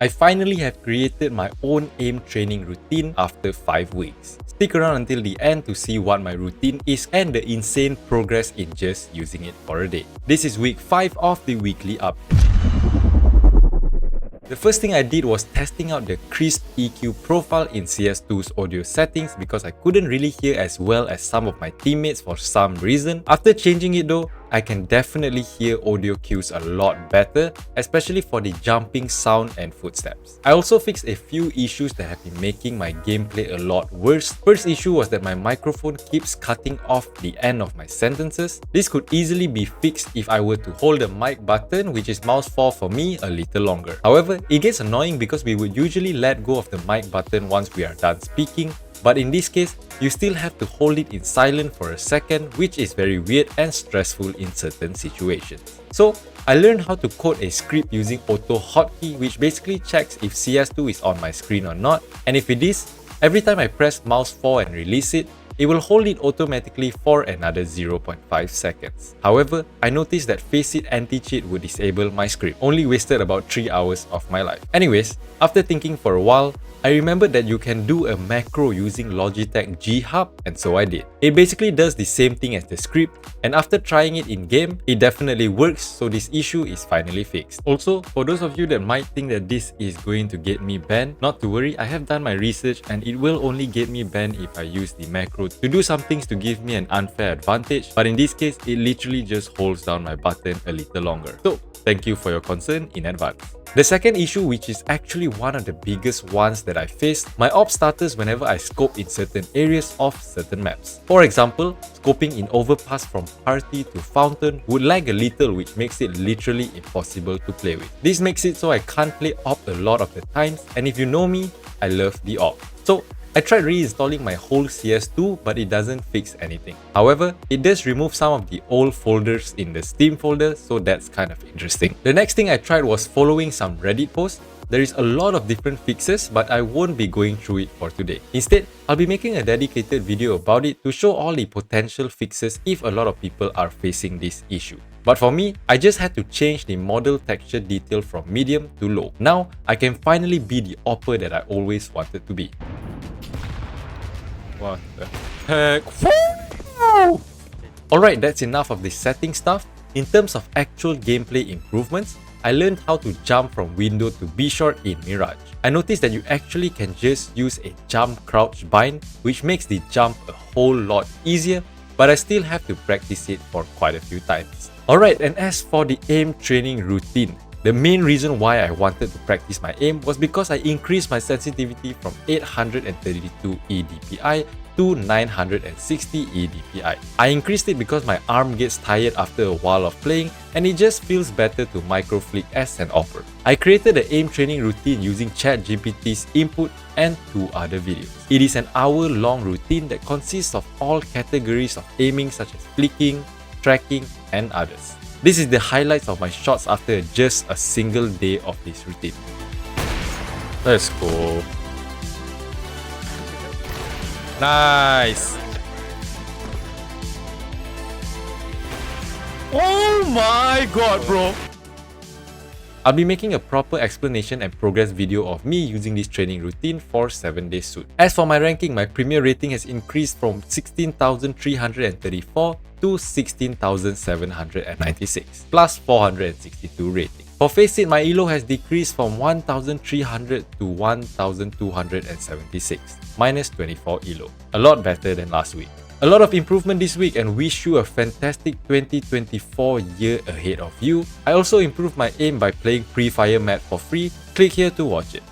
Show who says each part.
Speaker 1: I finally have created my own aim training routine after 5 weeks. Stick around until the end to see what my routine is and the insane progress in just using it for a day. This is week 5 of the weekly update. The first thing I did was testing out the crisp EQ profile in CS2's audio settings because I couldn't really hear as well as some of my teammates for some reason. After changing it though, I can definitely hear audio cues a lot better, especially for the jumping sound and footsteps. I also fixed a few issues that have been making my gameplay a lot worse. First issue was that my microphone keeps cutting off the end of my sentences. This could easily be fixed if I were to hold the mic button, which is mouse 4 for me, a little longer. However, it gets annoying because we would usually let go of the mic button once we are done speaking, but in this case, you still have to hold it in silent for a second, which is very weird and stressful in certain situations. So, I learned how to code a script using auto hotkey, which basically checks if CS2 is on my screen or not, and if it is, every time I press mouse 4 and release it, it will hold it automatically for another 0.5 seconds. However, I noticed that Faceit anti-cheat would disable my script. Only wasted about 3 hours of my life. Anyways, after thinking for a while, I remembered that you can do a macro using Logitech G Hub, and so I did. It basically does the same thing as the script, and after trying it in game, it definitely works, so this issue is finally fixed. Also, for those of you that might think that this is going to get me banned, not to worry, I have done my research and it will only get me banned if I use the macro to do some things to give me an unfair advantage, but in this case, it literally just holds down my button a little longer. So, thank you for your concern in advance. The second issue, which is actually one of the biggest ones that I faced, my AWP stutters whenever I scope in certain areas of certain maps. For example, scoping in overpass from party to fountain would lag a little, which makes it literally impossible to play with. This makes it so I can't play AWP a lot of the times, and if you know me, I love the AWP. So, I tried reinstalling my whole CS2, but it doesn't fix anything. However, it does remove some of the old folders in the Steam folder, so that's kind of interesting. The next thing I tried was following some Reddit posts. There is a lot of different fixes, but I won't be going through it for today. Instead, I'll be making a dedicated video about it to show all the potential fixes if a lot of people are facing this issue. But for me, I just had to change the model texture detail from medium to low. Now, I can finally be the AWPer that I always wanted to be. What the heck? Alright, that's enough of the setting stuff. In terms of actual gameplay improvements, I learned how to jump from window to B short in Mirage. I noticed that you actually can just use a jump crouch bind, which makes the jump a whole lot easier, but I still have to practice it for quite a few times. Alright, and as for the aim training routine, the main reason why I wanted to practice my aim was because I increased my sensitivity from 832 EDPI to 960 EDPI. I increased it because my arm gets tired after a while of playing and it just feels better to micro flick as an AWPer. I created the aim training routine using ChatGPT's input and 2 other videos. It is an hour-long routine that consists of all categories of aiming such as flicking, tracking, and others. This is the highlights of my shots after just a single day of this routine. Let's go. Nice. Oh my god, bro. I'll be making a proper explanation and progress video of me using this training routine for 7 days soon. As for my ranking, my premier rating has increased from 16,334 to 16,796, plus 462 rating. For Faceit, my elo has decreased from 1,300 to 1,276, minus 24 elo. A lot better than last week. A lot of improvement this week and wish you a fantastic 2024 year ahead of you. I also improved my aim by playing pre-fire map for free. Click here to watch it.